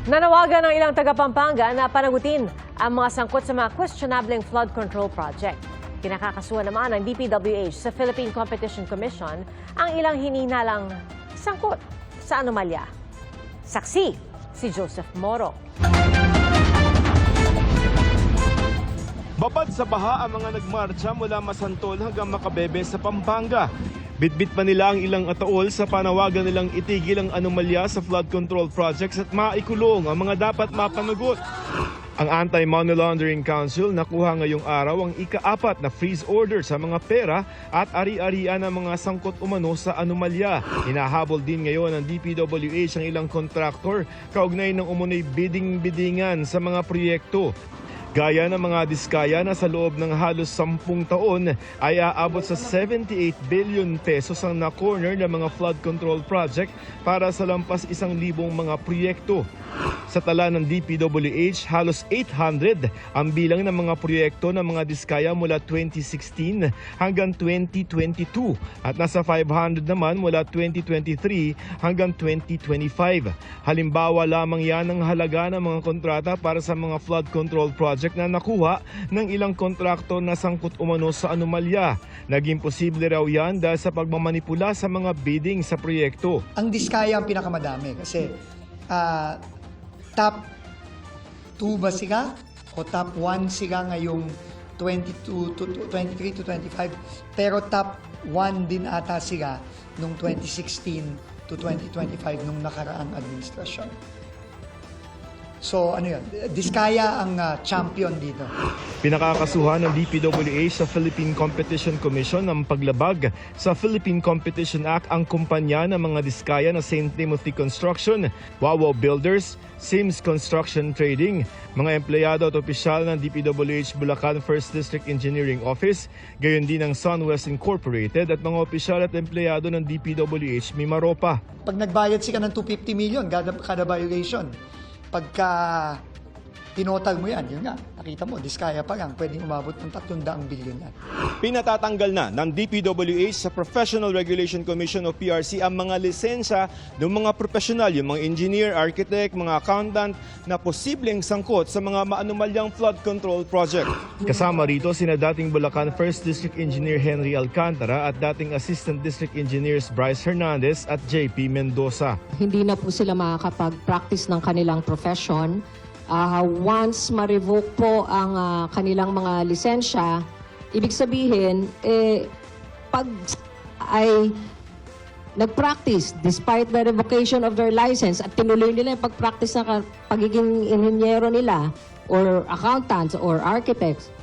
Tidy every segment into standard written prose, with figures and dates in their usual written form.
Nanawagan ng ilang taga-Pampanga na panagutin ang mga sangkot sa mga questionableng flood control project. Kinakakasuhan naman ng DPWH sa Philippine Competition Commission ang ilang hinihinalang sangkot sa anomalya. Saksi si Joseph Moro. Babad sa baha ang mga nagmarcha mula Masantol hanggang Makabebe sa Pampanga. Bitbit pa nila ang ilang ataol sa panawagan nilang itigil ang anomalya sa flood control projects at maikulong ang mga dapat mapanagot. Ang Anti-Money Laundering Council nakuha ngayong araw ang ika-4 na freeze order sa mga pera at ari-arian ng mga sangkot umano sa anomalya. Hinahabol din ngayon ng DPWH ang ilang kontraktor kaugnay ng umunoy bidding-biddingan sa mga proyekto. Gaya ng mga diskaya na sa loob ng halos 10 taon ay aabot sa 78 billion pesos ang na-corner ng mga flood control project para sa lampas 1,000 mga proyekto. Sa tala ng DPWH, halos 800 ang bilang ng mga proyekto ng mga diskaya mula 2016 hanggang 2022 at nasa 500 naman mula 2023 hanggang 2025. Halimbawa lamang yan ang halaga ng mga kontrata para sa mga flood control project na nakuha ng ilang kontraktor na sangkot umano sa anomalya. Naging posible raw yan dahil sa pagmamanipula sa mga bidding sa proyekto. Ang diskaya ang pinakamadami kasi top 2 ba sila o top 1 sila ngayong 23 to 25 pero top 1 din ata sila nung 2016 to 2025 nung nakaraang administrasyon. So ano yun, diskaya ang champion dito. Pinakakasuhan ng DPWH sa Philippine Competition Commission ng paglabag sa Philippine Competition Act ang kumpanya ng mga diskaya na St. Timothy Construction, Wawaw Builders, Sims Construction Trading, mga empleyado at opisyal ng DPWH Bulacan 1st District Engineering Office, gayon din ng Sunwest Incorporated at mga opisyal at empleyado ng DPWH Mimaropa. Pag nagbayad sila ng 250 million kada violation, pagka tinotag mo yan, yun nga, nakita mo, diskaya pa lang, pwedeng umabot ng 300 billion yan. Pinatatanggal na ng DPWH sa Professional Regulation Commission o PRC ang mga lisensya ng mga profesional, yung mga engineer, architect, mga accountant na posibleng sangkot sa mga maanomalyang flood control project. Kasama rito sina dating Bulacan 1st District Engineer Henry Alcantara at dating Assistant District Engineers Bryce Hernandez at JP Mendoza. Hindi na po sila makakapag-practice ng kanilang profession. Once ma-revoke po ang kanilang mga lisensya, ibig sabihin, pag ay nag-practice despite the revocation of their license at tinuloy nila yung pag-practice ng pagiging inhinyero nila or accountants or architects,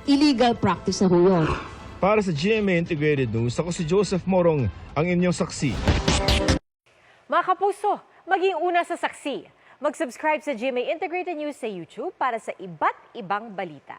illegal practice na ho yun. Para sa GMA Integrated News, ako si Joseph Morong, ang inyong saksi. Mga kapuso, maging una sa saksi. Mag-subscribe sa GMA Integrated News sa YouTube para sa iba't ibang balita.